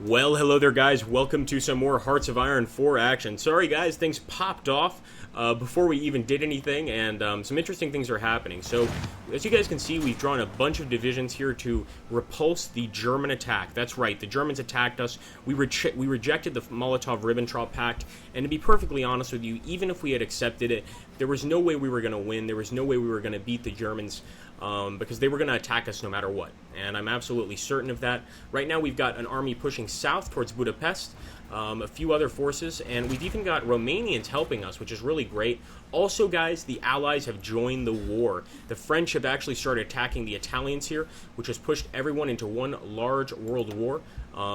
Well, hello there, guys. Welcome to some more Hearts of Iron 4 action. Sorry, guys, things popped off before we even did anything, and some interesting things are happening. So, as you guys can see, we've drawn a bunch of divisions here to repulse the German attack. That's right, the Germans attacked us. We rejected the Molotov-Ribbentrop Pact, and to be perfectly honest with you, even if we had accepted it, there was no way we were going to win. There was no way we were going to beat the Germans. Because they were going to attack us no matter what, and I'm absolutely certain of that. Right now we've got an army pushing south towards Budapest, a few other forces, and we've even got Romanians helping us, which is really great. Also, guys, the Allies have joined the war. The French have actually started attacking the Italians here, which has pushed everyone into one large world war,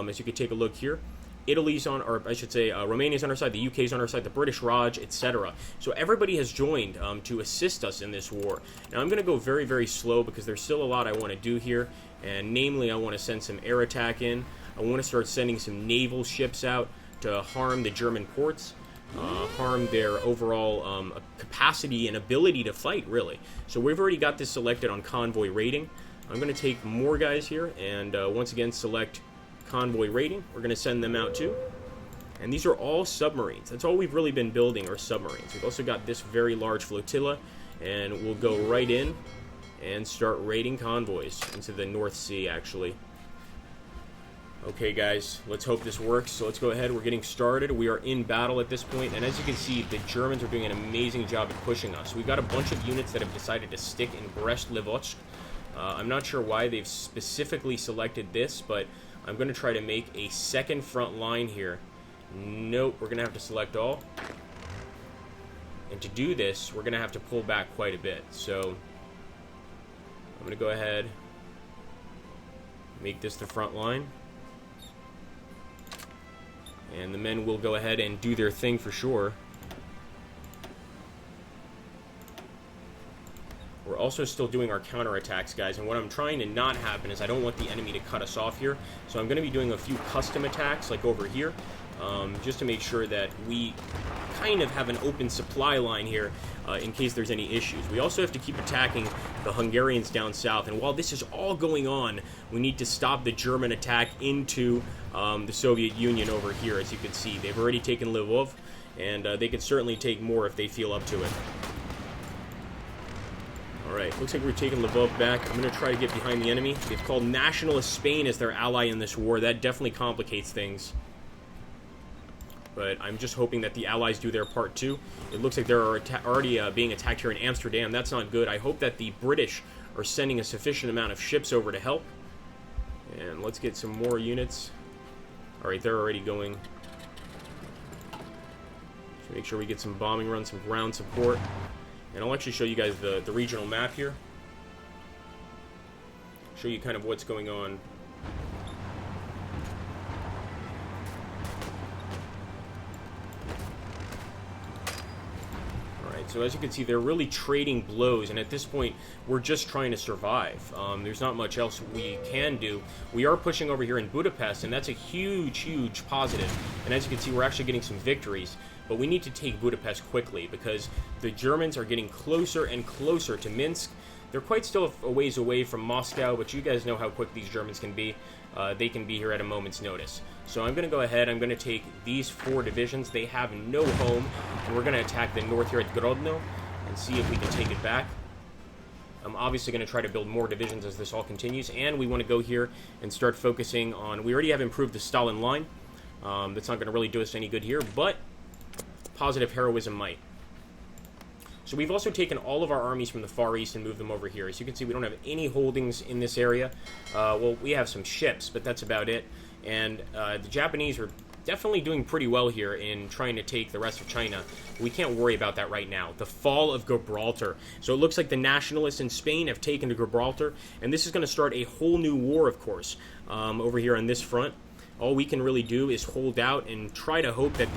as you can take a look here. Italy's on, or I should say, Romania's on our side, the UK's on our side, the British Raj, etc. So everybody has joined to assist us in this war. Now I'm going to go very, very slow because there's still a lot I want to do here, and namely I want to send some air attack in. I want to start sending some naval ships out to harm the German ports, harm their overall capacity and ability to fight, really. So we've already got this selected on convoy rating. I'm going to take more guys here and once again select convoy rating. We're going to send them out too. And these are all submarines. That's all we've really been building are submarines. We've also got this very large flotilla, and we'll go right in and start raiding convoys into the North Sea, actually. Okay, guys, let's hope this works. So let's go ahead. We're getting started. We are in battle at this point, and as you can see, the Germans are doing an amazing job at pushing us. We've got a bunch of units that have decided to stick in Brest-Litovsk. I'm not sure why they've specifically selected this, but I'm going to try to make a second front line here. Nope, we're going to have to select all. And to do this, we're going to have to pull back quite a bit. So, I'm going to go ahead, make this the front line. And the men will go ahead and do their thing for sure. We're also still doing our counterattacks, guys, and what I'm trying to not happen is I don't want the enemy to cut us off here, so I'm going to be doing a few custom attacks, like over here, just to make sure that we kind of have an open supply line here in case there's any issues. We also have to keep attacking the Hungarians down south, and while this is all going on, we need to stop the German attack into the Soviet Union over here. As you can see, they've already taken Lvov, and they can certainly take more if they feel up to it. Alright, looks like we're taking Lvov back. I'm going to try to get behind the enemy. They've called Nationalist Spain as their ally in this war. That definitely complicates things. But I'm just hoping that the Allies do their part too. It looks like they're already being attacked here in Amsterdam. That's not good. I hope that the British are sending a sufficient amount of ships over to help. And let's get some more units. Alright, they're already going. So make sure we get some bombing runs, some ground support. And I'll actually show you guys the regional map here. Show you kind of what's going on. Alright, so as you can see, they're really trading blows, and at this point, we're just trying to survive. There's not much else we can do. We are pushing over here in Budapest, and that's a huge, huge positive. And as you can see, we're actually getting some victories. But we need to take Budapest quickly because the Germans are getting closer and closer to Minsk. They're quite still a ways away from Moscow, but you guys know how quick these Germans can be. They can be here at a moment's notice. So I'm going to go ahead. I'm going to take these 4 divisions. They have no home, and we're going to attack the north here at Grodno and see if we can take it back. I'm obviously going to try to build more divisions as this all continues, and we want to go here and start focusing on... We already have improved the Stalin line. That's not going to really do us any good here, but positive heroism might. So we've also taken all of our armies from the Far East and moved them over here. As you can see, we don't have any holdings in this area. Well, we have some ships, but that's about it. And the Japanese are definitely doing pretty well here in trying to take the rest of China. We can't worry about that right now. The fall of Gibraltar. So it looks like the nationalists in Spain have taken to Gibraltar, and this is going to start a whole new war, of course, over here on this front. All we can really do is hold out and try to hope that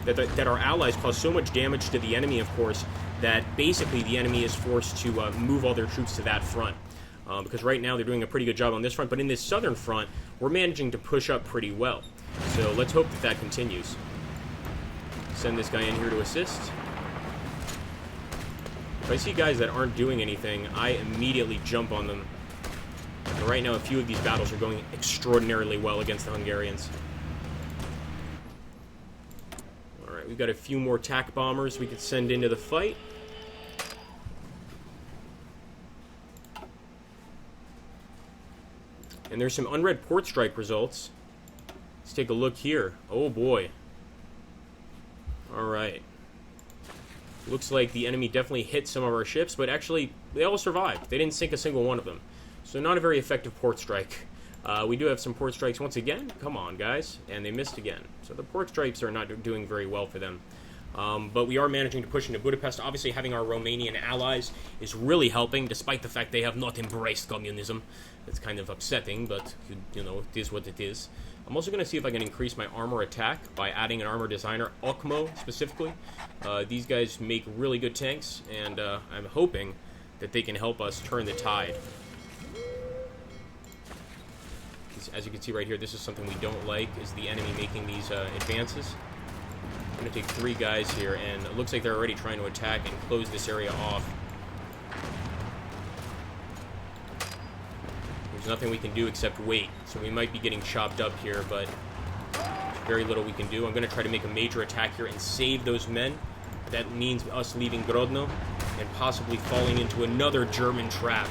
that our allies cause so much damage to the enemy, of course, that basically the enemy is forced to move all their troops to that front. Because right now they're doing a pretty good job on this front, but in this southern front, we're managing to push up pretty well. So let's hope that that continues. Send this guy in here to assist. If I see guys that aren't doing anything, I immediately jump on them. And right now, a few of these battles are going extraordinarily well against the Hungarians. Alright, we've got a few more TAC bombers we could send into the fight. And there's some unread port strike results. Let's take a look here. Oh boy. Alright. Looks like the enemy definitely hit some of our ships, but actually, they all survived. They didn't sink a single one of them. So not a very effective port strike. We do have some port strikes once again. Come on, guys. And they missed again. So the port strikes are not doing very well for them. But we are managing to push into Budapest. Obviously, having our Romanian allies is really helping, despite the fact they have not embraced communism. It's kind of upsetting, but, you know, it is what it is. I'm also going to see if I can increase my armor attack by adding an armor designer, Okmo specifically. These guys make really good tanks, and I'm hoping that they can help us turn the tide. As you can see right here, this is something we don't like, is the enemy making these advances. I'm going to take 3 guys here, and it looks like they're already trying to attack and close this area off. There's nothing we can do except wait, so we might be getting chopped up here, but there's very little we can do. I'm going to try to make a major attack here and save those men. That means us leaving Grodno and possibly falling into another German trap.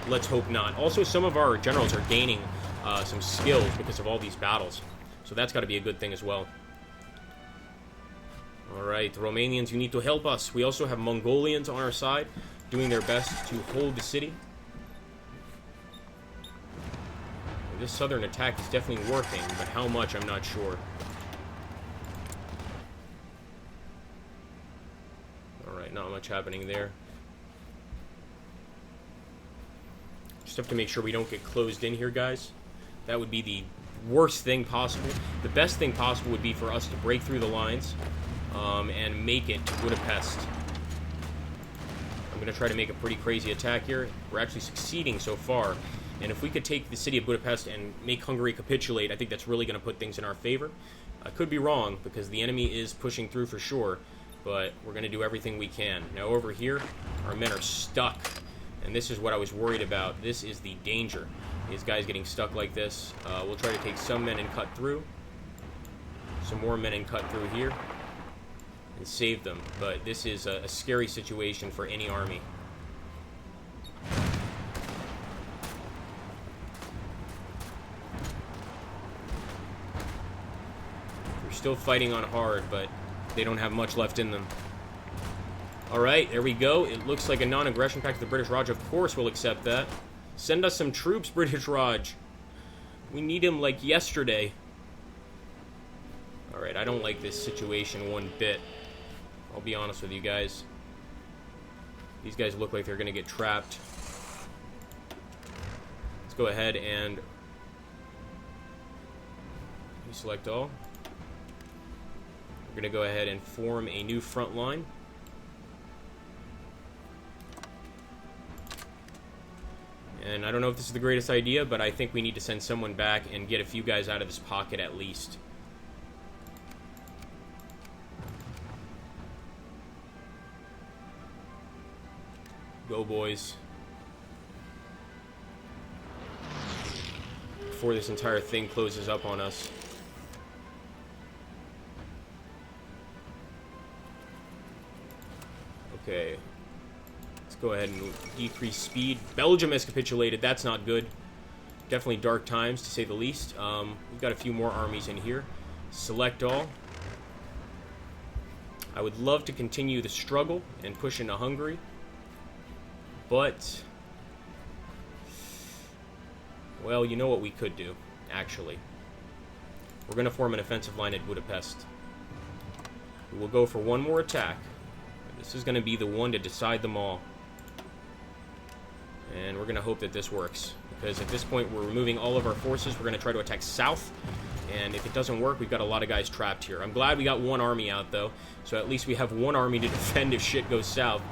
Let's hope not. Also, some of our generals are gaining some skills because of all these battles, so that's got to be a good thing as well. Alright, Romanians, you need to help us. We also have Mongolians on our side, doing their best to hold the city. This southern attack is definitely working, but how much, I'm not sure. Alright, not much happening there. Just have to make sure we don't get closed in here, guys. That would be the worst thing possible. The best thing possible would be for us to break through the lines and make it to Budapest. I'm going to try to make a pretty crazy attack here. We're actually succeeding so far. And if we could take the city of Budapest and make Hungary capitulate, I think that's really going to put things in our favor. I could be wrong, because the enemy is pushing through for sure, but we're going to do everything we can. Now over here, our men are stuck, and this is what I was worried about. This is the danger. These guys getting stuck like this. We'll try to take some men and cut through. Some more men and cut through here. And save them. But this is a scary situation for any army. They're still fighting on hard, but they don't have much left in them. Alright, there we go. It looks like a non-aggression pact to the British Raj. Of course we'll accept that. Send us some troops, British Raj. We need him like yesterday. Alright, I don't like this situation one bit. I'll be honest with you guys. These guys look like they're going to get trapped. Let's go ahead and select all. We're going to go ahead and form a new front line. And I don't know if this is the greatest idea, but I think we need to send someone back and get a few guys out of this pocket at least. Go, boys. Before this entire thing closes up on us. Okay. Let's go ahead and decrease speed. Belgium has capitulated. That's not good. Definitely dark times, to say the least. We've got a few more armies in here. Select all. I would love to continue the struggle and push into Hungary. But, well, you know what we could do, actually. We're going to form an offensive line at Budapest. We will go for one more attack. This is going to be the one to decide them all. And we're going to hope that this works. Because at this point, we're removing all of our forces. We're going to try to attack south. And if it doesn't work, we've got a lot of guys trapped here. I'm glad we got one army out, though. So at least we have one army to defend if shit goes south.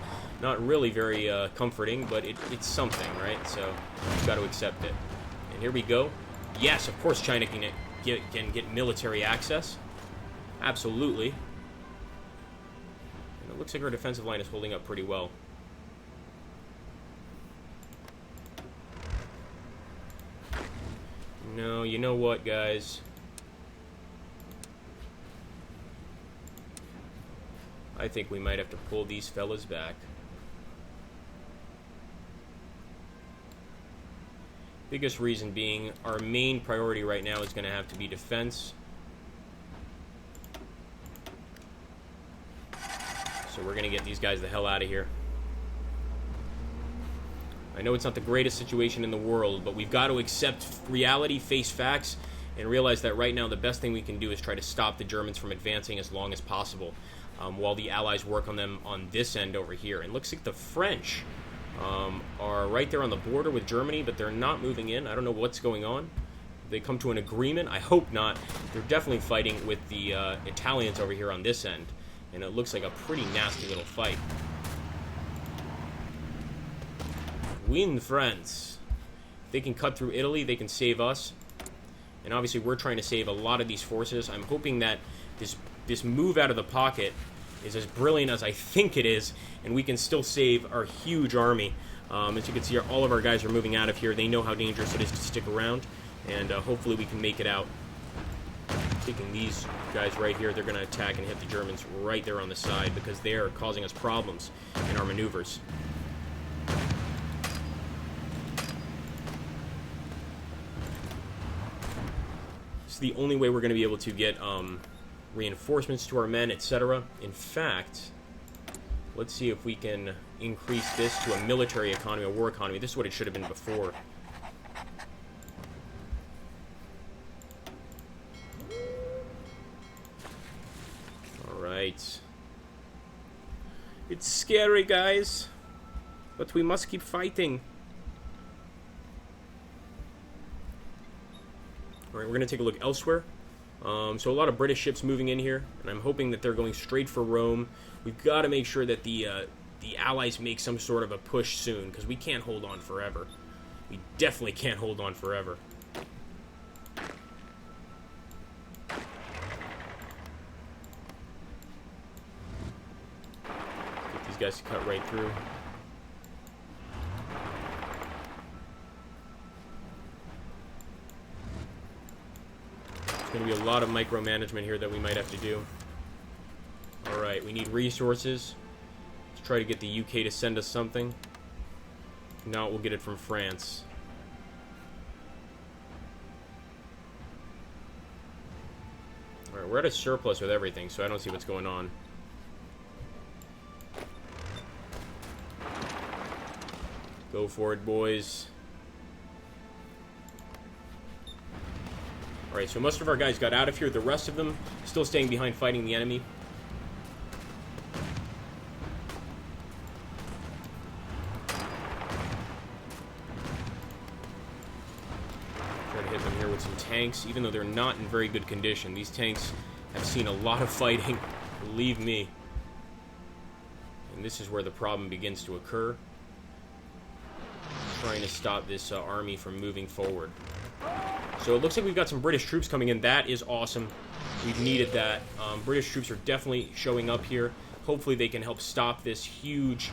Not really very comforting, but it's something, right? So we've got to accept it. And here we go. Yes, of course China can get military access. Absolutely. And it looks like our defensive line is holding up pretty well. No, you know what, guys? I think we might have to pull these fellas back. Biggest reason being, our main priority right now is going to have to be defense. So we're going to get these guys the hell out of here. I know it's not the greatest situation in the world, but we've got to accept reality, face facts, and realize that right now the best thing we can do is try to stop the Germans from advancing as long as possible, while the Allies work on them on this end over here. And it looks like the French are right there on the border with Germany, but they're not moving in. I don't know what's going on. They come to an agreement? I hope not. They're definitely fighting with the Italians over here on this end, and it looks like a pretty nasty little fight. Win France. If they can cut through Italy, they can save us. And obviously we're trying to save a lot of these forces. I'm hoping that this move out of the pocket is as brilliant as I think it is, and we can still save our huge army. As you can see, all of our guys are moving out of here. They know how dangerous it is to stick around, and hopefully we can make it out. Taking these guys right here, they're going to attack and hit the Germans right there on the side because they are causing us problems in our maneuvers. It's the only way we're going to be able to get reinforcements to our men, etc. In fact, let's see if we can increase this to a military economy, a war economy. This is what it should have been before. Alright. It's scary, guys, but we must keep fighting. Alright, we're going to take a look elsewhere. So a lot of British ships moving in here, and I'm hoping that they're going straight for Rome. We've got to make sure that the Allies make some sort of a push soon, because we can't hold on forever. We definitely can't hold on forever. Get these guys to cut right through. Going to be a lot of micromanagement here that we might have to do. Alright, we need resources. Let's try to get the UK to send us something. If not, we'll get it from France. Alright, we're at a surplus with everything, so I don't see what's going on. Go for it, boys. Alright, so most of our guys got out of here. The rest of them still staying behind fighting the enemy. Try to hit them here with some tanks, even though they're not in very good condition. These tanks have seen a lot of fighting, believe me. And this is where the problem begins to occur. Trying to stop this army from moving forward. So it looks like we've got some British troops coming in. That is awesome. We've needed that. British troops are definitely showing up here. Hopefully they can help stop this huge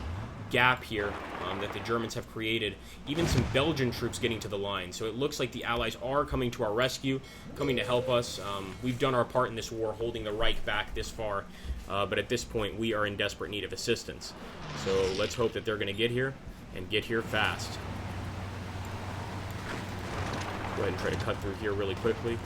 gap here that the Germans have created. Even some Belgian troops getting to the line. So it looks like the Allies are coming to our rescue, coming to help us. We've done our part in this war, holding the Reich back this far. But at this point, we are in desperate need of assistance. So let's hope that they're going to get here, and get here fast. Go ahead and try to cut through here really quickly.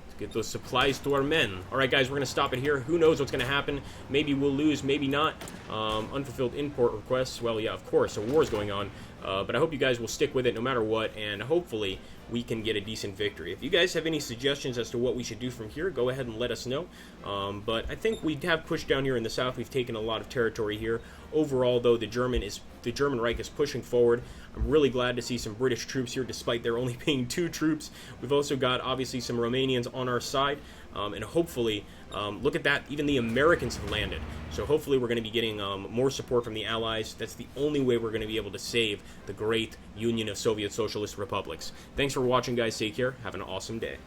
Let's get those supplies to our men. Alright guys, we're going to stop it here. Who knows what's going to happen. Maybe we'll lose, maybe not. Unfulfilled import requests. Well, yeah, of course, a war is going on. But I hope you guys will stick with it no matter what, and hopefully we can get a decent victory. If you guys have any suggestions as to what we should do from here, go ahead and let us know. But I think we have pushed down here in the south. We've taken a lot of territory here. Overall, though, the German Reich is pushing forward. I'm really glad to see some British troops here, despite there only being 2 troops. We've also got, obviously, some Romanians on our side. And hopefully, look at that, even the Americans have landed. So hopefully we're going to be getting more support from the Allies. That's the only way we're going to be able to save the great Union of Soviet Socialist Republics. Thanks for watching, guys. Take care. Have an awesome day.